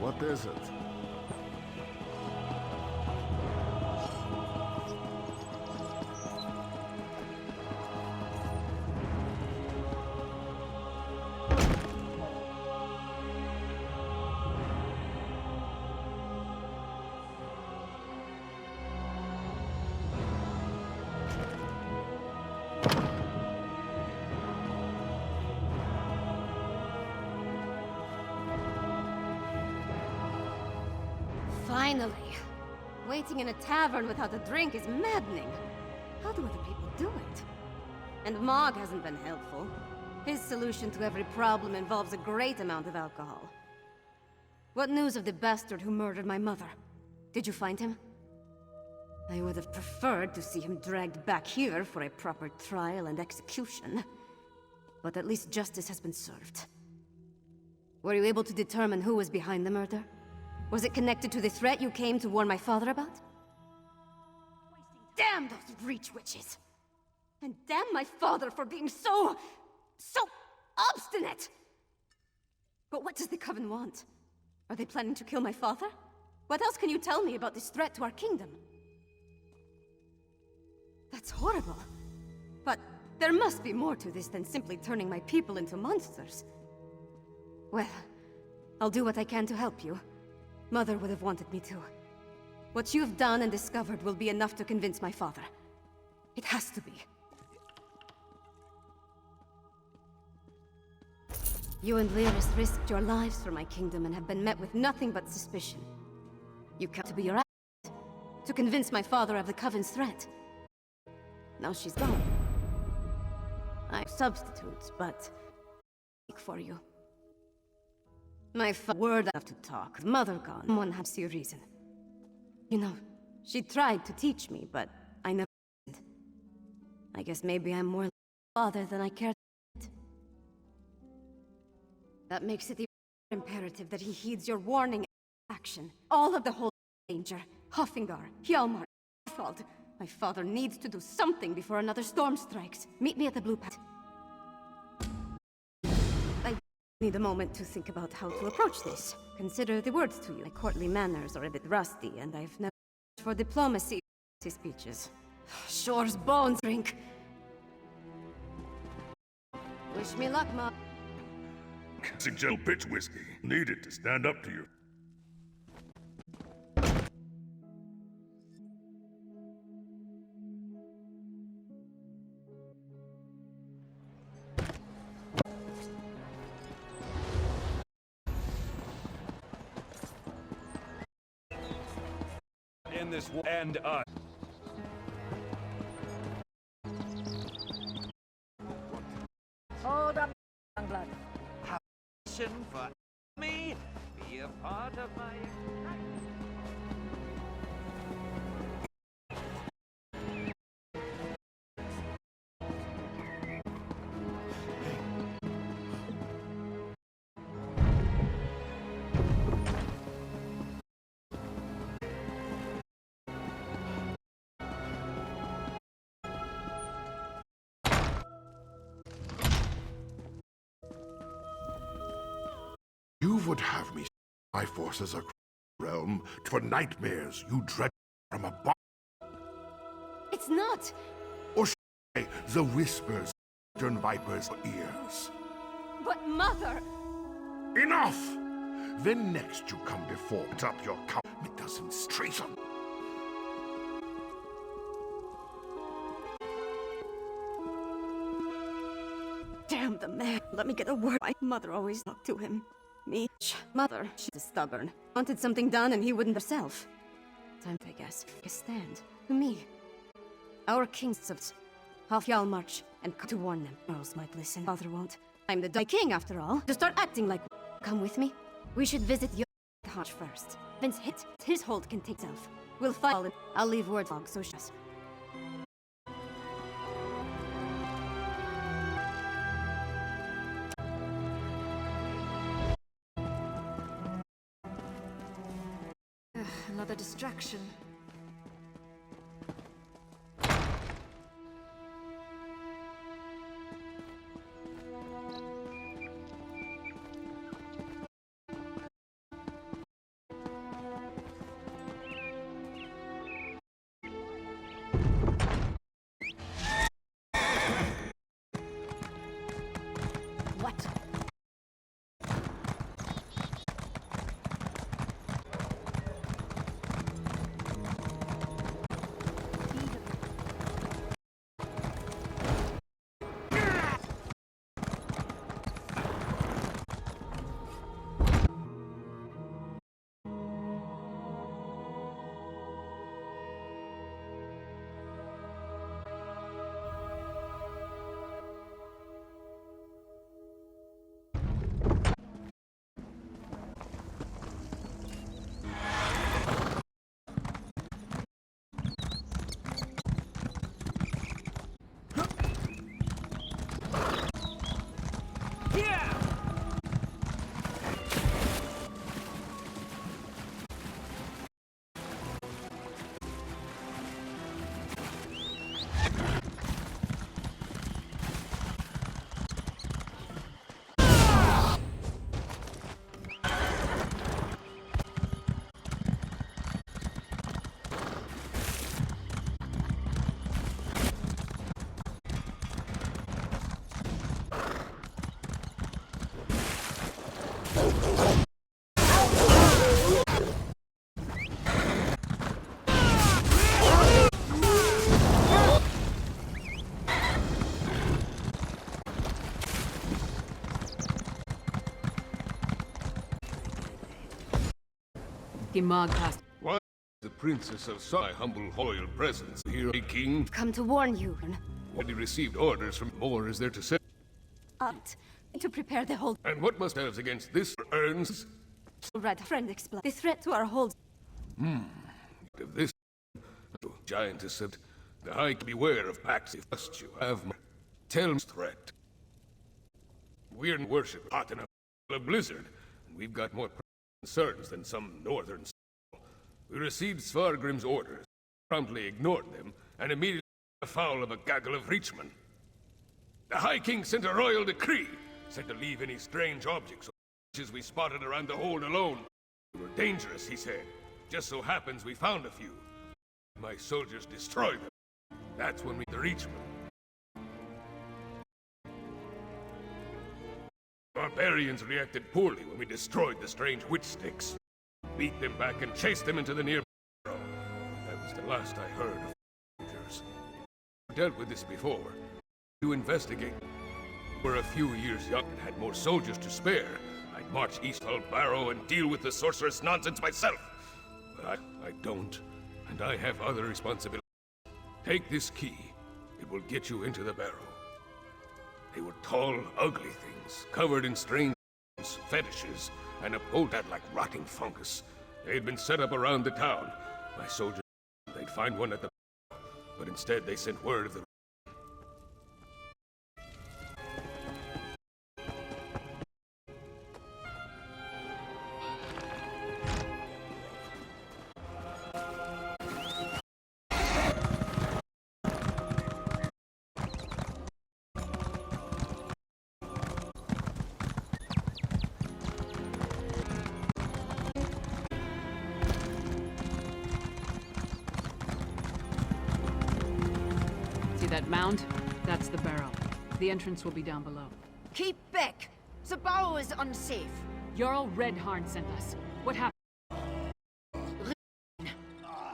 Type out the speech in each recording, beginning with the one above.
What is it? Finally! Waiting in a tavern without a drink is maddening. How do other people do it? And Mog hasn't been helpful. His solution to every problem involves a great amount of alcohol. What news of the bastard who murdered my mother? Did you find him? I would have preferred to see him dragged back here for a proper trial and execution. But at least justice has been served. Were you able to determine who was behind the murder? Was it connected to the threat you came to warn my father about? Damn those Reach witches! And damn my father for being so obstinate! But what does the Coven want? Are they planning to kill my father? What else can you tell me about this threat to our kingdom? That's horrible. But there must be more to this than simply turning my people into monsters. Well, I'll do what I can to help you. Mother would have wanted me to. What you've done and discovered will be enough to convince my father. It has to be. You and Lyris risked your lives for my kingdom and have been met with nothing but suspicion. You came to be your advocate, to convince my father of the Coven's threat. Now she's gone. I have substitutes, but I speak for you. My word I have to talk. Mother gone. Someone has your reason. You know, she tried to teach me, but I never listened. I guess maybe I'm more like a father than I cared. That makes it even more imperative that he heeds your warning and action. All of the whole danger. Hoffingar, Hjalmar, fault. My father needs to do something before another storm strikes. Meet me at the Blue Path. I need a moment to think about how to approach this. Consider the words to you. My courtly manners are a bit rusty, and I've never for diplomacy speeches. Shore's bones drink. Wish me luck, Mom. Suggested pitch whiskey. Needed to stand up to you. In this and Hold up, young blood. Have passion for me. Be a part of my. You would have me my forces across the realm for nightmares you dread from above. It's not! Or should I say, the whispers turn vipers' ears. But Mother! Enough! Then next you come before it up your cow. It doesn't treason. Damn the man. Let me get a word. My mother always talked to him. Me. Mother. She's stubborn. Wanted something done and he wouldn't herself. Time, I guess. A stand. To me. Our kings of half Hjalmarch and to warn them. Earls might listen. Father won't. I'm the king after all. To start acting like. Come with me. We should visit your Hodge first. Vince hit. His hold can take self. We'll fight. I'll leave word log so she's. Another distraction. Mog passed. Why the princess of my humble royal presence here, king? Come to warn you. When he received orders from more is there to say? To prepare the hold. And what must have against this earns? Red friend explain. The threat to our hold. Of this giantess said, the high beware of pacts if must you have my tell threat. We're in worship hot enough a blizzard, and we've got more concerns than some northern soul. We received Svargrim's orders, promptly ignored them, and immediately foul of a gaggle of reachmen. The High King sent a royal decree, said to leave any strange objects or witches we spotted around the hold alone. They were dangerous, he said. Just so happens we found a few. My soldiers destroyed them. That's when we the reachmen. Barbarians reacted poorly when we destroyed the strange witch sticks. Beat them back and chased them into the nearby barrow. That was the last I heard of soldiers. Dealt with this before. To investigate. We're a few years young and had more soldiers to spare. I'd march east Hull Barrow and deal with the sorceress nonsense myself. But I don't, and I have other responsibilities. Take this key. It will get you into the barrow. They were tall, ugly things, covered in strange fetishes, and a polecat like rotting fungus. They had been set up around the town. My soldiers they'd find one at the barrow, but instead they sent word of the That mound? That's the barrow. The entrance will be down below. Keep back! The barrow is unsafe. Jarl Redharn sent us. What happened?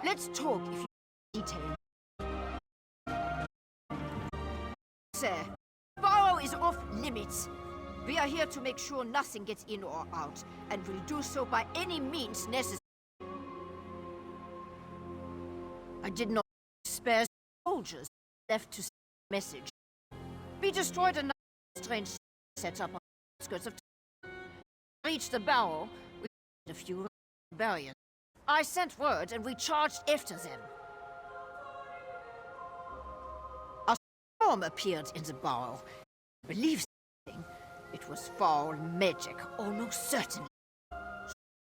Let's talk if you detail. Sir, the barrow is off limits. We are here to make sure nothing gets in or out, and will do so by any means necessary. I did not spare soldiers left to send a message. We destroyed another strange setup on the skirts of town. Reached the barrow with a few barbarians. I sent word and we charged after them. A storm appeared in the barrow. I believe something. It was foul magic, almost certainly.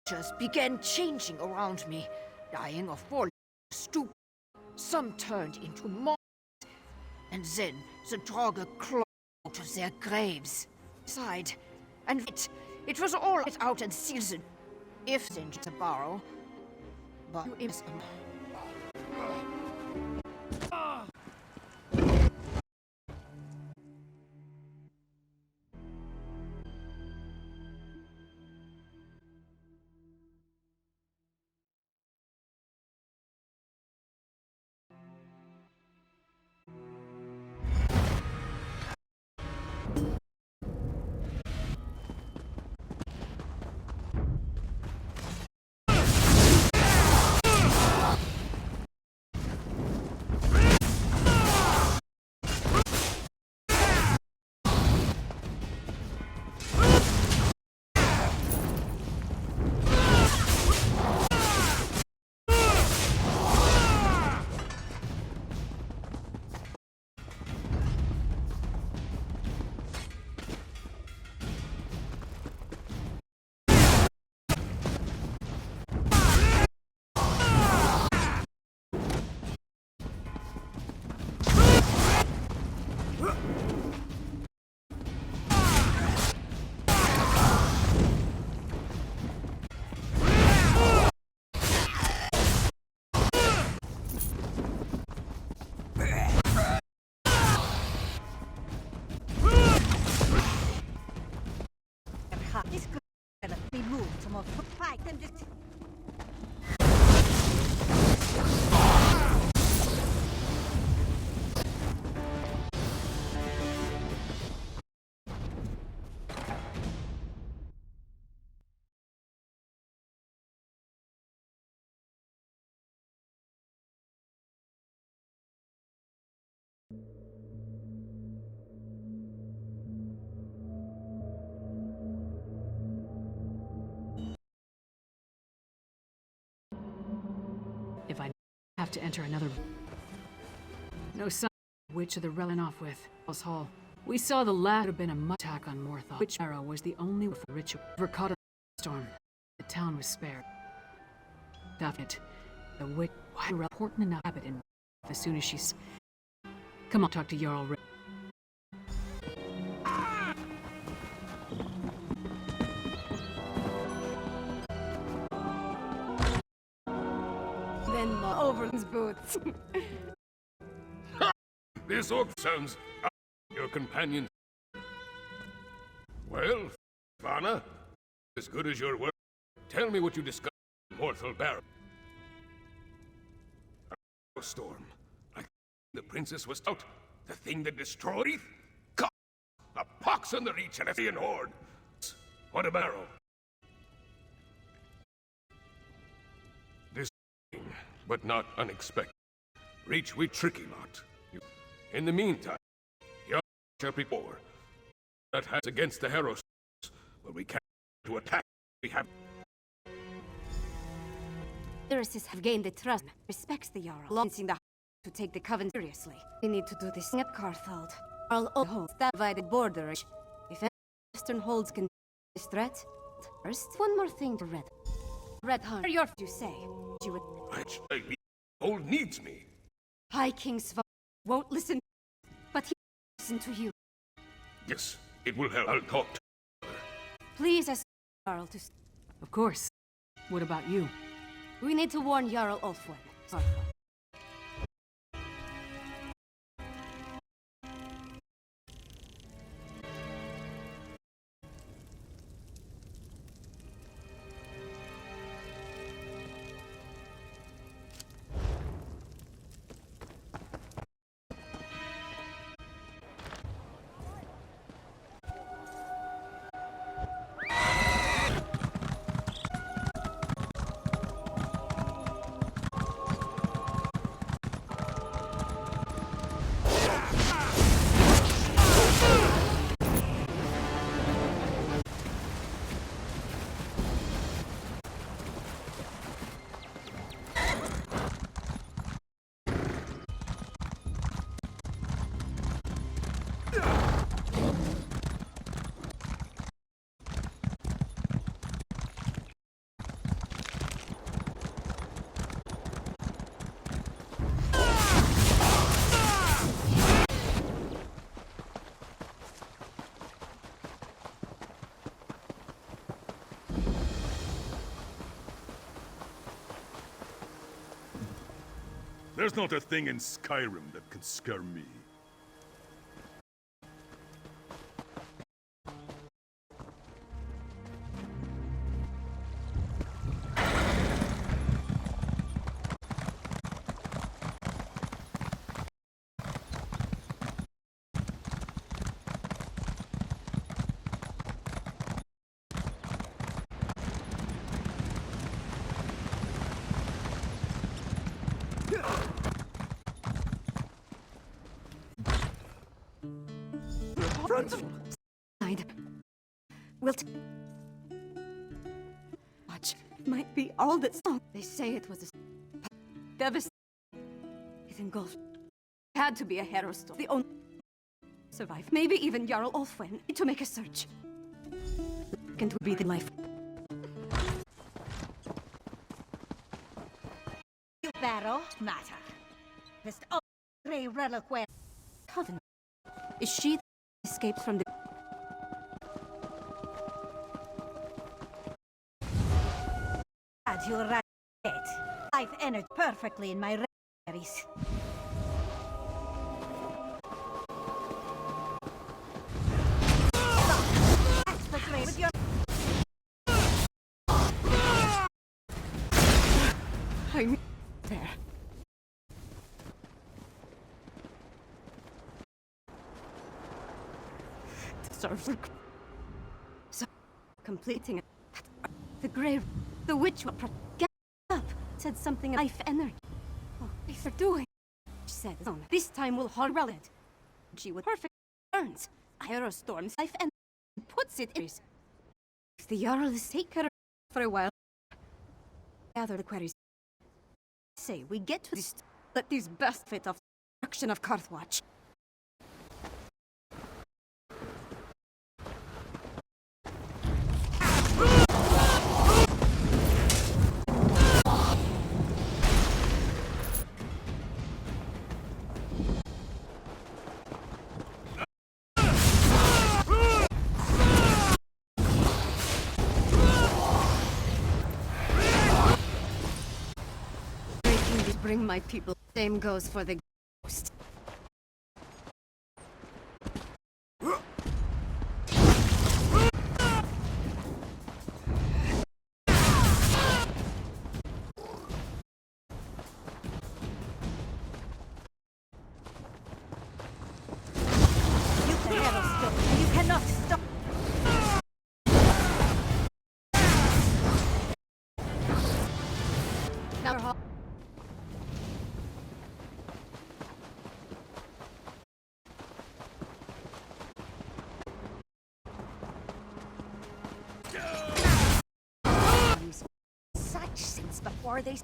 Soldiers began changing around me, dying of falling stoop. Some turned into monsters. And then the Draugr clawed out of their graves. Sighed. And it was all let out and seasoned. If then the barrow. But you is more fight than this. If I have to enter another... No sign of which of the Relin off with. House Hall. We saw the last have been a attack on Morthal. Which arrow was the only ritual ever caught in the storm. The town was spared. Definite. The witch... Why important enough habit in as soon as she's... Come on, talk to Jarl Rick. Then Overland's boots. This orc sounds your companion. Well, Vana, as good as your word. Tell me what you discovered in Morthal Barrow. A storm. Like the princess was out. The thing that destroyed? God! A pox on the reach and a Fian horde. What a barrow. This but not unexpected. Reach we tricky lot. In the meantime, your shall prepare that has against the Heros, but we can't to attack. We have. Irises have gained the trust, respects the Jarl, launching the to take the Coven seriously. We need to do this at Carthald. Jarl holds that divided border. If Western holds can this threat, first one more thing to Red. Red Hunt, you say? You would. Actually, old needs me. High King Svan won't listen, but he will listen to you. Yes, it will help. I'll talk to her. Please ask Jarl to. Of course. What about you? We need to warn Jarl Ulfwen. Sorry. There's not a thing in Skyrim that can scare me. Will much might be all that's wrong. They say it was a devastating. It engulfed. Had to be a hero storm. The only survive. Maybe even Jarl Ulfwen. Need to make a search. Can be the life. Barrow matter. Just Grey relic where Coven. Is she escaped from the you're right. I've entered perfectly in my berries. That's the grave with your I there. Server. So, completing it. The Grey... The witch will get up. Said something life energy. Oh, if they're doing... She said, oh, this time we'll horror it. She would perfect turns. Aerostorm's life energy puts it in. If the Jarl is take her for a while. Gather the queries. Say, we get to this... Let these best fit of destruction of Karthwatch. Bring my people. Same goes for the ghost. You can handle still, and you cannot stop. Now, such sins before they...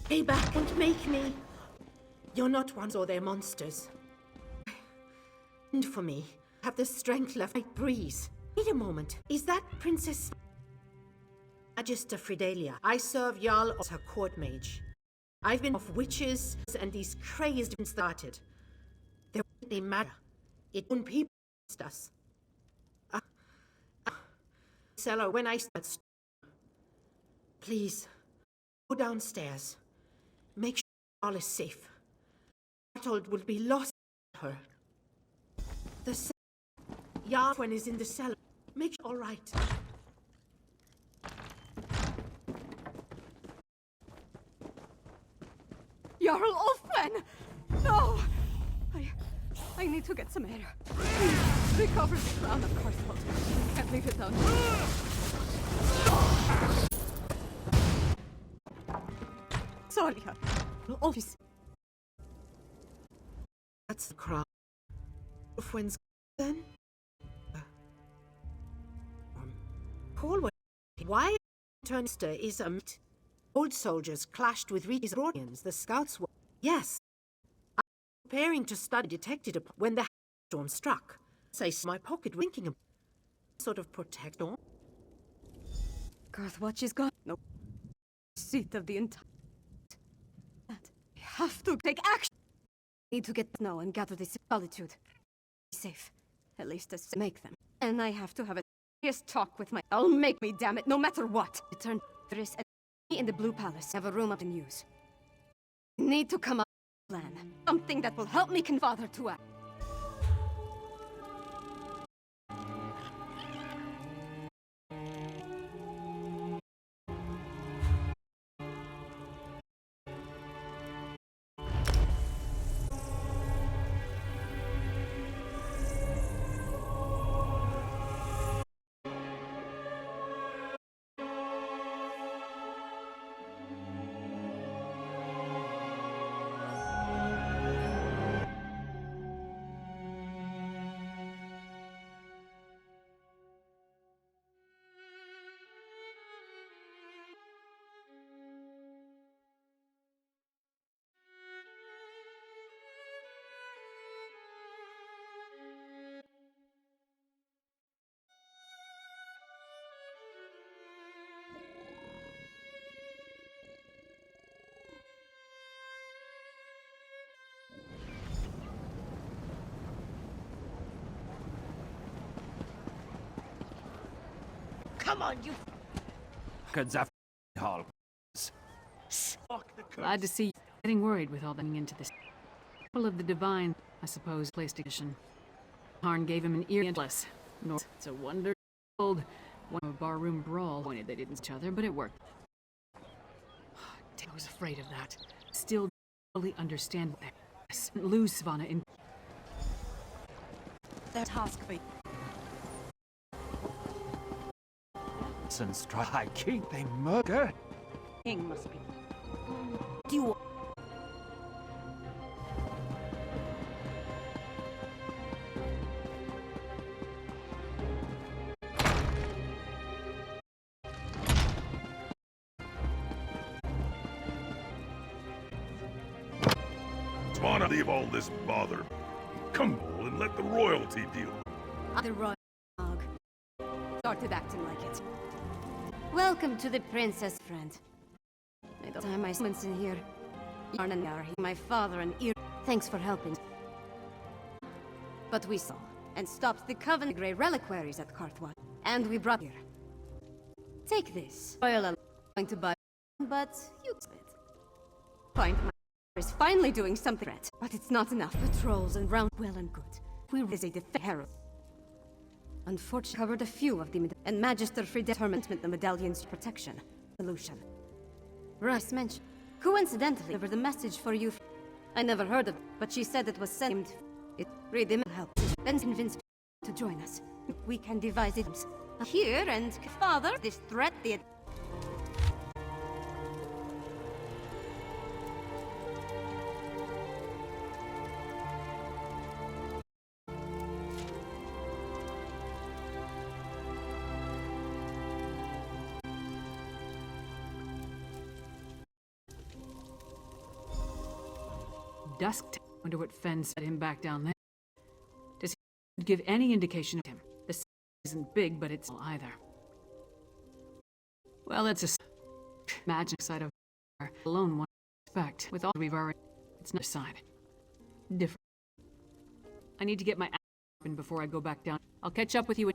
Stay back and make me. You're not ones or they're monsters. And for me, have the strength left to breathe. Wait a moment. Is that Princess Magister Fridalia? I serve Jarl as her court mage. I've been off witches and these crazed started. They matter. It own people us. Cellar, when I start, please go downstairs. Make sure all is safe. Bertold will be lost her. The Jarl when is in the cellar. Make sure all right. Jarl Ulfman! No! I need to get some air. Please, recover the crown of Karthwald. I can't leave it down here. Sorry, Office. That's the crown. Ulfwin's then? Paul, why Turnster is a old soldiers clashed with Rodians, the scouts were... Yes. I was preparing to study detected when the storm struck. I my pocket winking a sort of protector. Karthwatch is gone. No. Seat of the entire... That. I have to take action. I need to get snow and gather this solitude. Be safe. At least as make them. And I have to have a serious talk with my... I'll make me, damn it, no matter what. Return this in the Blue Palace. Have a room up in use. Need to come up with a plan. Something that will help me convince father to act. Come on, you hall. Glad to see you. Getting worried with all that into this. People of the Divine, I suppose, placed a condition. Harn gave him an ear endless. Nor it's a wonder old. One of a barroom brawl pointed they didn't each other, but it worked. I was afraid of that. Still don't fully understand this. Lose Svanna in Their task for Since try king, they murder. king must be. Do you Wanna leave all this bother? Come on and let the royalty deal. The royal dog started acting like it. Welcome to the princess, friend. By the time I summons in here, Yarn and Yar, my father and ear. Thanks for helping. But we saw and stopped the Covenant Grey reliquaries at Carthwa, and we brought here. Take this. Royal going to buy, but you it. Find my is finally doing something right, but it's not enough. Patrols and round well and good. We is a herald. Unfortunately, covered a few of the and Magister free determined the medallion's protection solution. Rice mentioned, coincidentally, delivered a message for you. I never heard of it, but she said it was sent. It read him help and convince to join us. We can devise it here and father this threat the. dusk. Wonder what Fen set him back down there. Does he give any indication of him? The city isn't big, but it's small either. Well, it's a magic side of alone one expect. With all we've already, it's another side. Different. I need to get my ass open before I go back down. I'll catch up with you.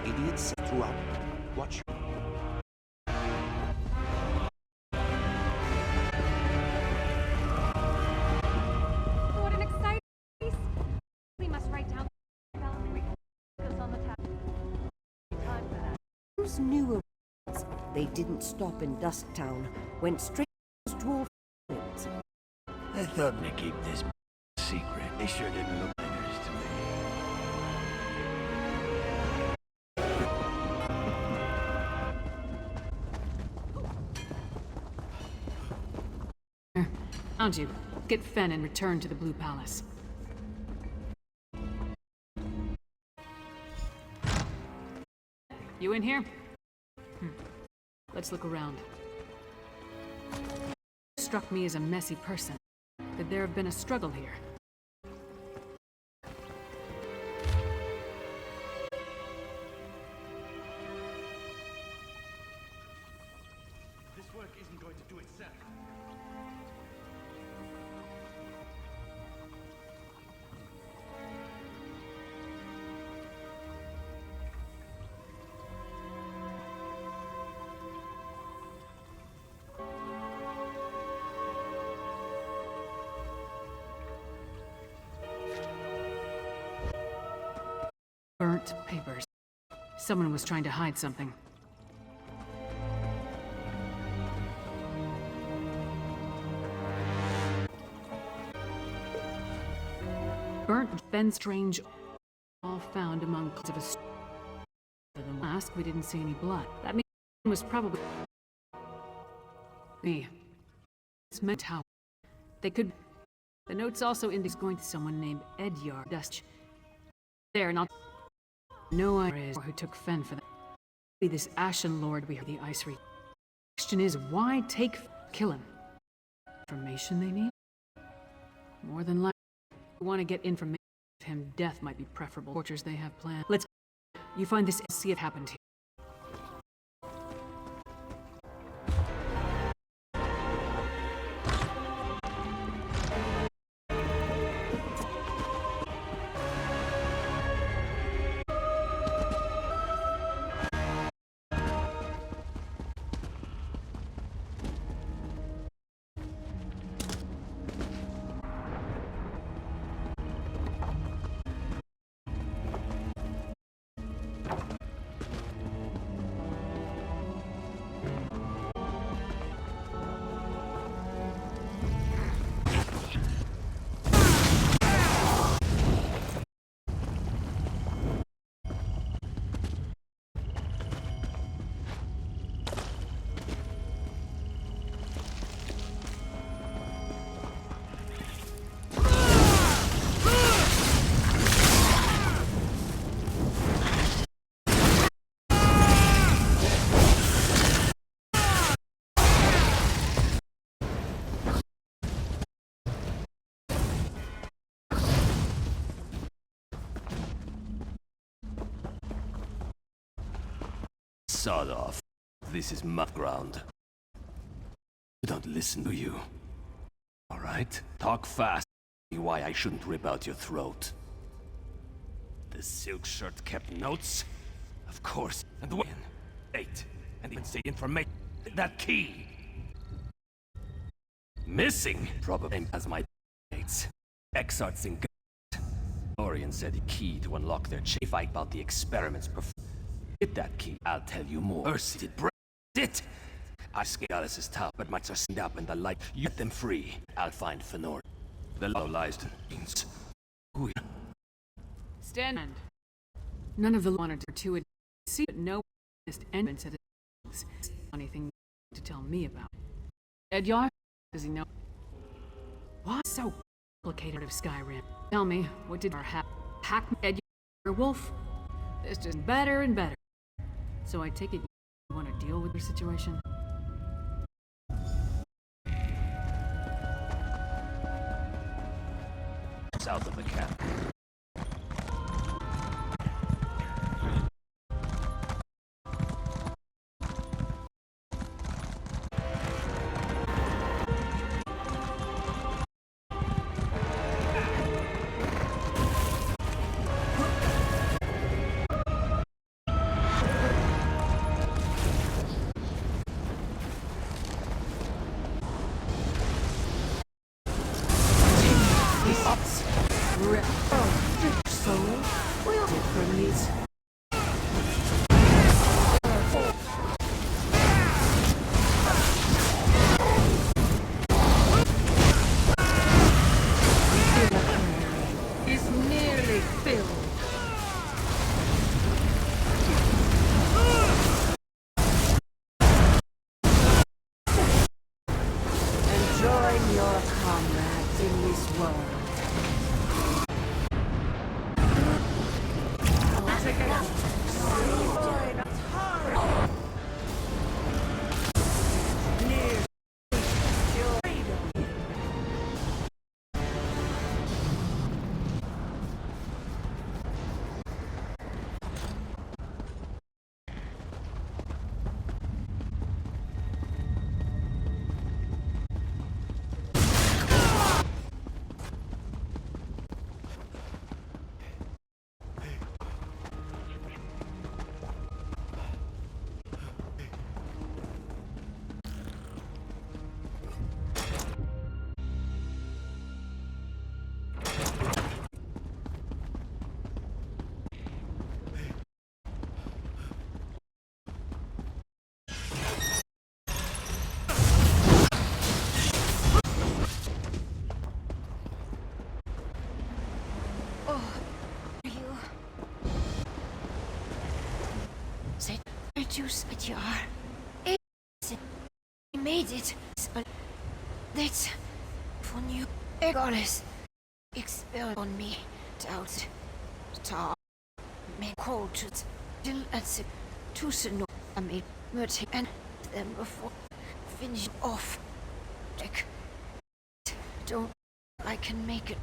Idiots throughout. Watch. What an exciting piece! We must write down the on the tab. Time for that. Those newer ones, they didn't stop in Dusktown, went straight to those dwarf ruins. I thought to keep this secret. They sure didn't look nice to me. Found you. Get Fen and return to the Blue Palace. You in here? Let's look around. Struck me as a messy person. Could there have been a struggle here? This work isn't going to do itself. Burnt papers. Someone was trying to hide something. Burnt, then strange, all found among clouds of a storm. Other than last, we didn't see any blood. That means it was probably me. It's meant how they could. The notes also indicate going to someone named Edyar Dust. There, not. No idea who took Fen for that. Be this Ashen Lord we heard the Ice Reach. Question is, why kill him? Information they need? More than likely, they want to get information him, death might be preferable. Tortures they have planned. Let's... You find this and see it happen to you. Sod off. This is my ground. I don't listen to you. Alright? Talk fast. Why I shouldn't rip out your throat. The silk shirt kept notes? Of course. And when? 8. And even say information. That key. Missing? Probably as my mates. Exarts in Orion said the key to unlock their chief fight about the experiments performed. Get that key, I'll tell you more. Mercy did break it. I scaled Alice's top, but might are sent up in the light. You get them free. I'll find Fenor. The law lies to means. Stand. None of the wanted to see it. No entrance at it. Anything to tell me about. Edyar? Does he know? What's so complicated of Skyrim? Tell me, what did our hack Edyar Wolf? It's just better and better. So I take it you want to deal with your situation? South of the camp. You said you are. We made it. That's for you. Goddess. Expelled on me. Doubt. Star. Men called to still at the Tusino. I made murder and them before finish off. Jack. Don't. I can make it.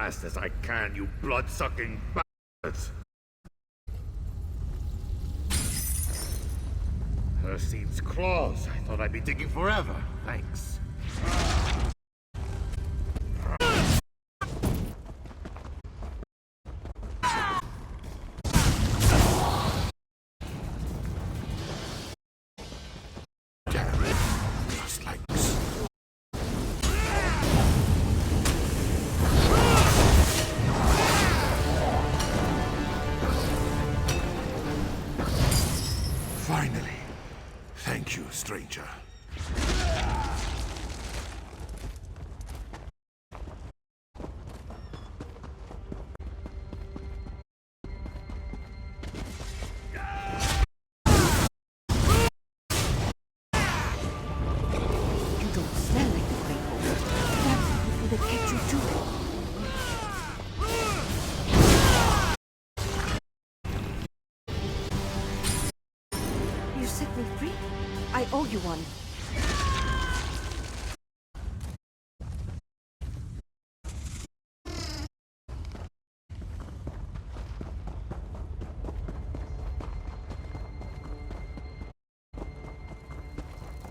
fast as I can, you blood-sucking bastards! Hersene's claws. I thought I'd be digging forever. Thanks. Damn it. Just like this. Finally. Thank you, stranger. You don't smell like the Greymoor. That's before they catch you too. You set me free? I owe you one.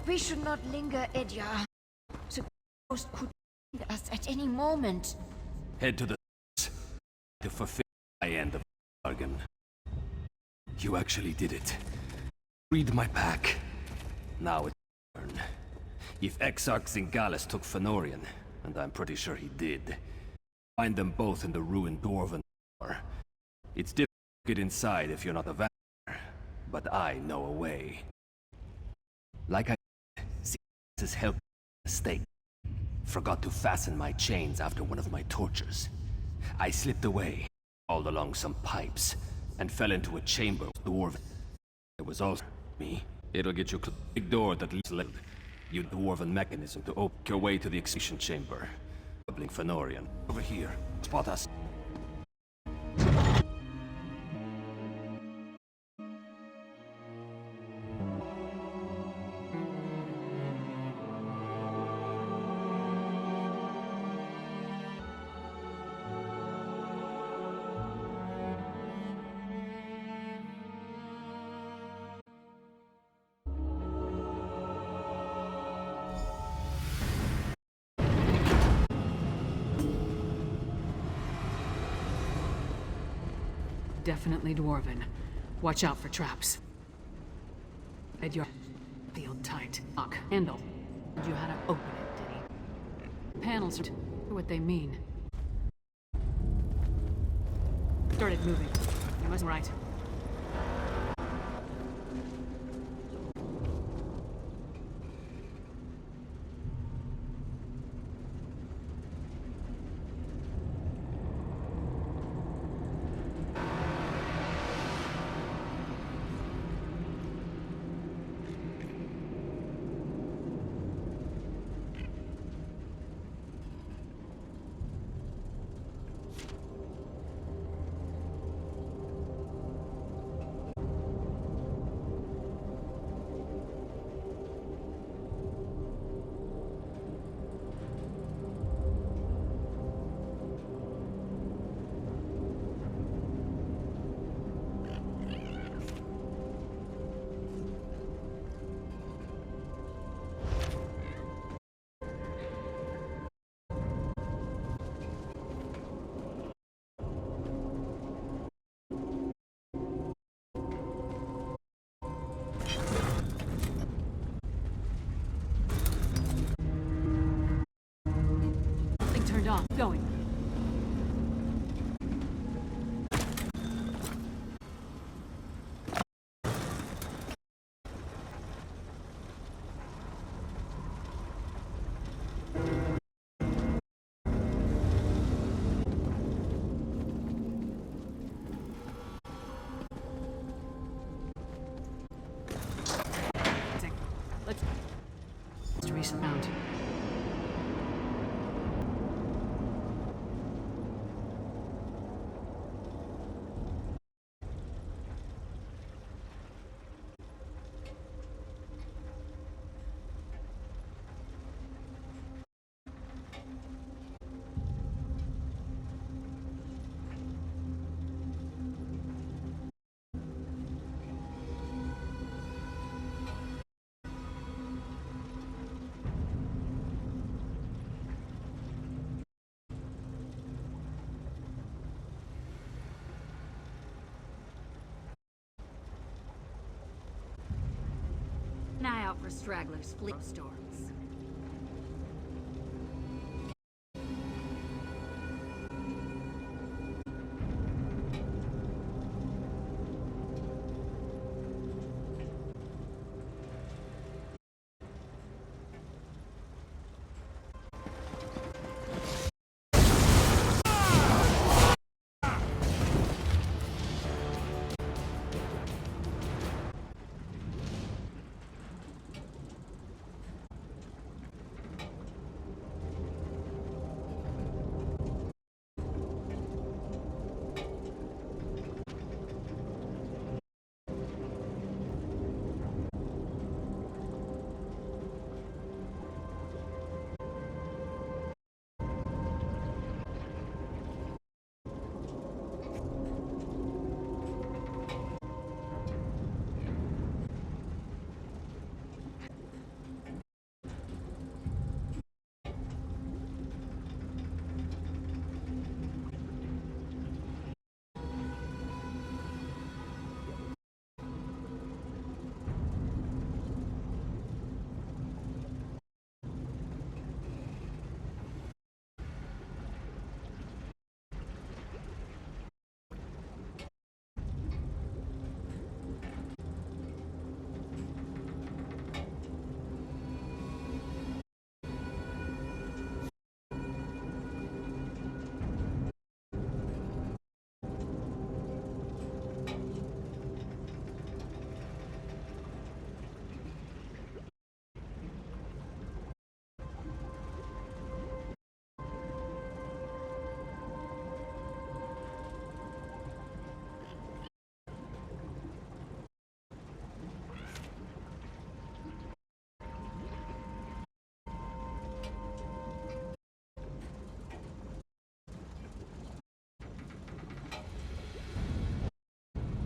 We should not linger, Edya. The ghost could find us at any moment. Head to the to fulfill my end of the bargain. You actually did it. Freed my pack. Now it's your turn. If Exarch Zingalis took Fëanorian, and I'm pretty sure he did, find them both in the ruined Dwarven tower. It's difficult to get inside if you're not a vampire, but I know a way. Like I said, Zingalis helped me mistake. Forgot to fasten my chains after one of my tortures. I slipped away, crawled along some pipes, and fell into a chamber with Dwarven. It was also me. It'll get you to the big door that leads to you Dwarven mechanism to open your way to the execution chamber. Bubbling Fëanorian. Over here. Spot us. Definitely Dwarven. Watch out for traps. At your field tight. Lock. Handle. You had to open it, did he? Panels are what they mean. Started moving. You must right. Turned off. Going. Let's recent round. out for stragglers, fleet storms.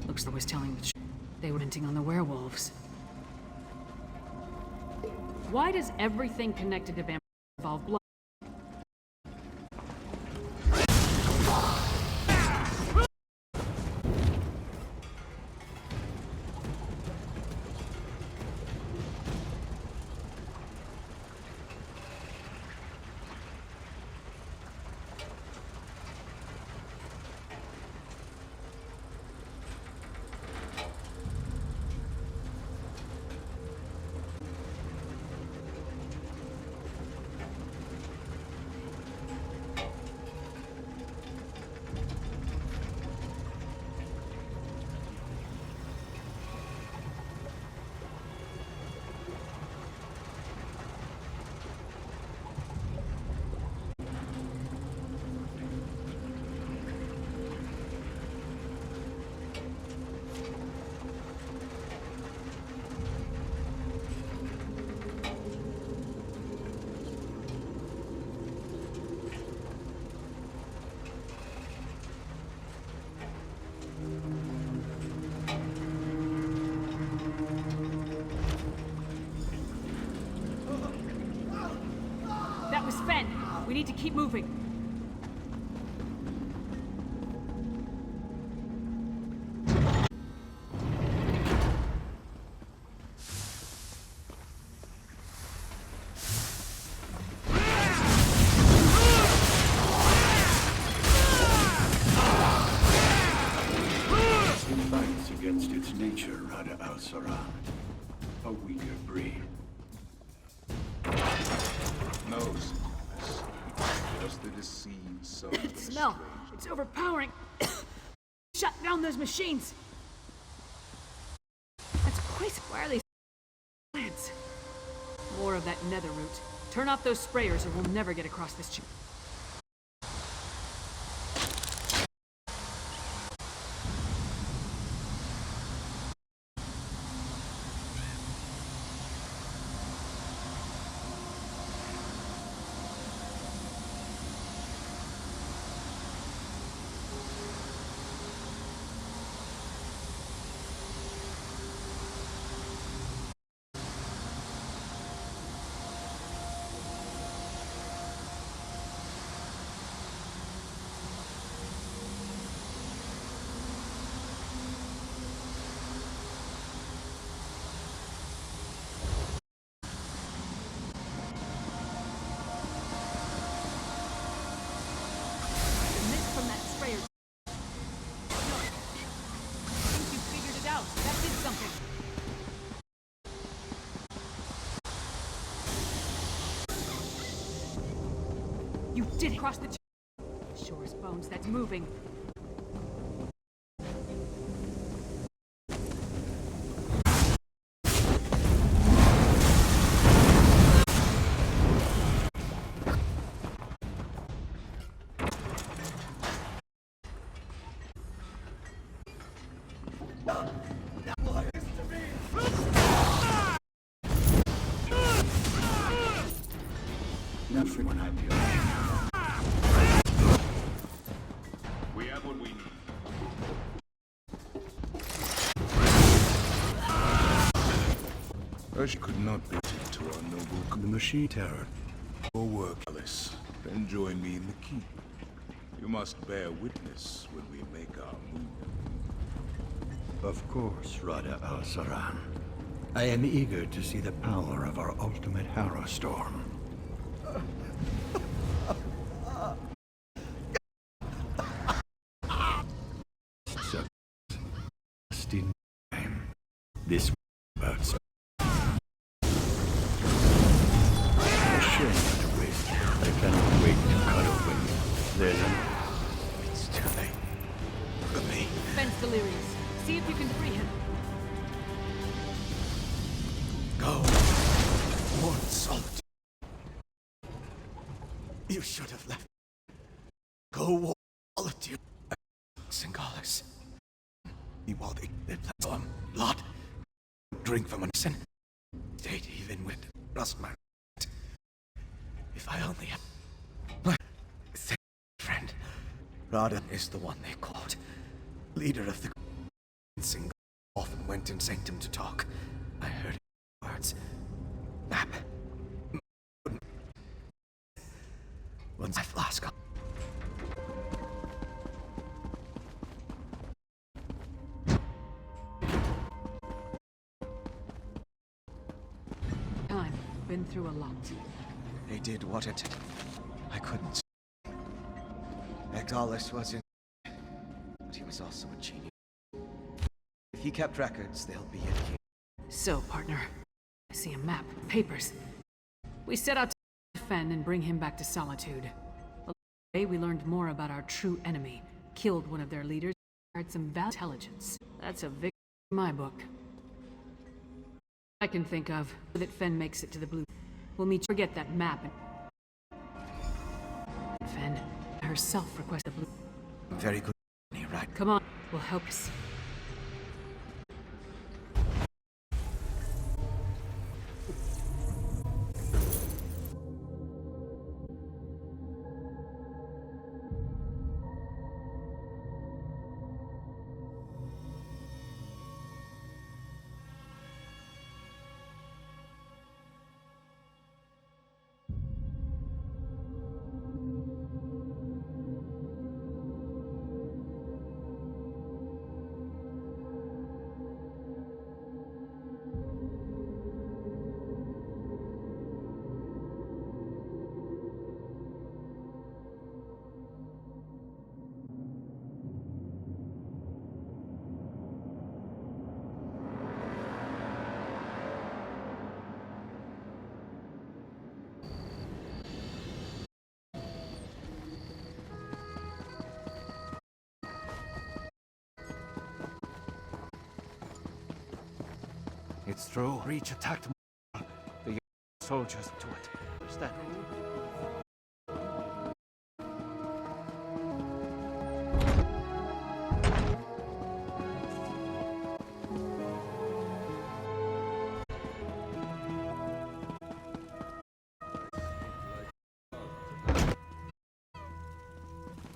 Looks like I was telling the truth. They were hinting on the werewolves. Why does everything connected to vampires involve blood? That was Fen. We need to keep moving. Fights against its nature, Rada al-Saran. A weaker breed. No, just the deceived soul. That smell. It's overpowering. Shut down those machines. That's crazy. Why are they plants? More of that nether root. Turn off those sprayers or we'll never get across this chip. You did cross the... Sure as bones, that's moving. Everyone happy. We have what we need. Urge could not be to our noble the machine terror. Your work, Alice. Then join me in the keep. You must bear witness when we make our move. Of course, Rada al-Saran. I am eager to see the power of our ultimate Harrow Storm. Just in time. This about shame to waste. I cannot wait to cut open. There's an... It's too late. For me. Fence delirious. See if you can free him. Go. More solitude. You should have left. Go, solitude. Singalis. While they platform blood. Drink from a sin. Stayed even with rust my if I only had my friend. Radan is the one they called. Leader of the Singal often went in sanctum to talk. I heard words. Map. Once I've lost gone. Time. Been through a lot. They did what it... I couldn't. Exalis was in... But he was also a genius. If he kept records, they'll be in here. So, partner, I see a map, papers. We set out to defend and bring him back to Solitude. Along the way, we learned more about our true enemy, killed one of their leaders, and some valuable intelligence. That's a victory in my book. I can think of that Fen makes it to the blue. We'll meet. Forget that map. And Fen herself requested the blue. Very good, right? Come on, we'll help us. It's true. Reach attacked the soldiers to it. Understand?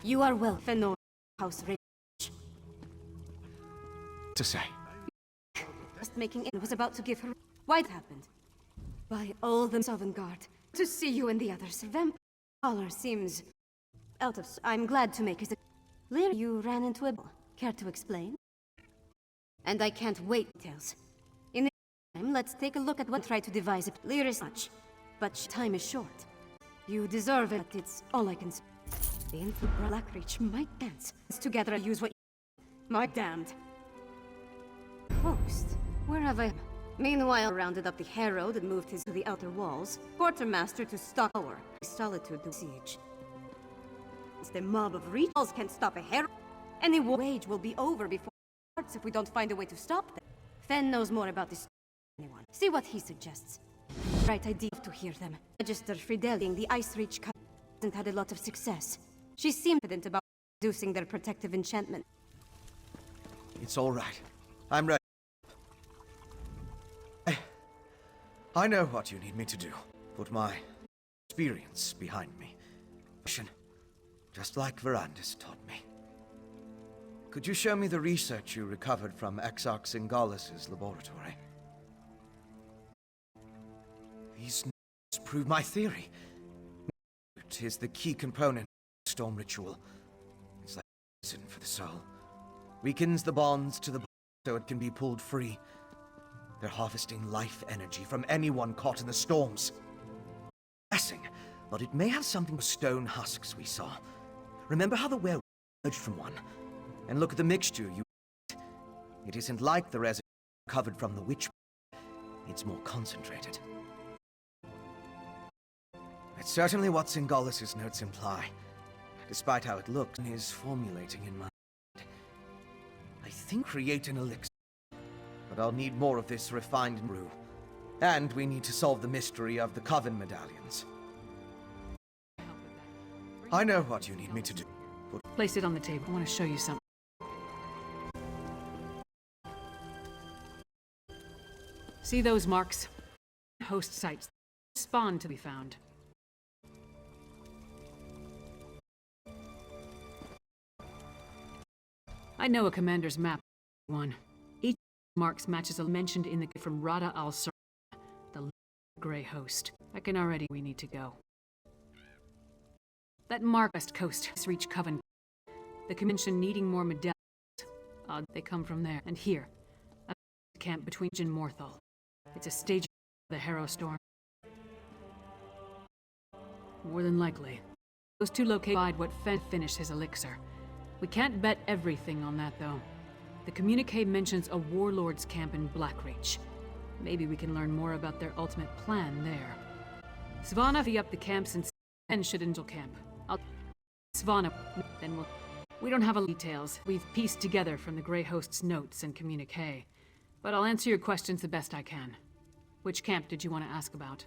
You are well, Fenor, House Rich. To say. Just making it was about to give her. Why it happened? By all the avant-garde. To see you and the others. Vampire color seems out of. I'm glad to make it. Lear, you ran into a. Care to explain? And I can't wait details. In the meantime, let's take a look at what tried to devise it. Lear is much, but time is short. You deserve it. It's all I can say. The infant Blackreach might dance. Together I use what you... My damned. Post. Where have I... Meanwhile, rounded up the Herald and moved his to the outer walls. Quartermaster to Stocktower. Solitude the siege. The mob of Reachals can't stop a hero. Any wage will be over before it starts if we don't find a way to stop them. Fen knows more about this than anyone. See what he suggests. Right idea to hear them. Magister Frideling, the Ice Reach hasn't had a lot of success. She seemed confident about reducing their protective enchantment. It's all right. I'm ready. I know what you need me to do. Put my experience behind me. Just like Verandis taught me. Could you show me the research you recovered from Exarch Singalis' laboratory? These notes prove my theory. It is the key component of the storm ritual. It's like poison for the soul. Weakens the bonds to the body so it can be pulled free. They're harvesting life energy from anyone caught in the storms. Guessing, but it may have something with stone husks we saw. Remember how the werewolf emerged from one? And look at the mixture you... It isn't like the resin recovered from the witch. It's more concentrated. It's certainly what Singalis' notes imply. Despite how it looks, and is formulating in my mind. I think create an elixir. But I'll need more of this refined brew. And we need to solve the mystery of the Coven medallions. I know what you need me to do. Place it on the table. I want to show you something. See those marks? Host sites. Spawn to be found. I know a commander's map. One. Each marks matches a mentioned in the from Rada al-Sar, the Grey Host. I can already. We need to go. That mark West Coast has reached Coven. The convention needing more medallions. Odd they come from there. And here, a camp between and Morthal. It's a stage of the Harrow Storm. More than likely. Those two locate what Fen finished his elixir. We can't bet everything on that, though. The communique mentions a warlord's camp in Blackreach. Maybe we can learn more about their ultimate plan there. Svanna fee up the camps and Shedindel camp. Svanna, then we'll... We don't have a details. We've pieced together from the Grey Host's notes and communique. But I'll answer your questions the best I can. Which camp did you want to ask about?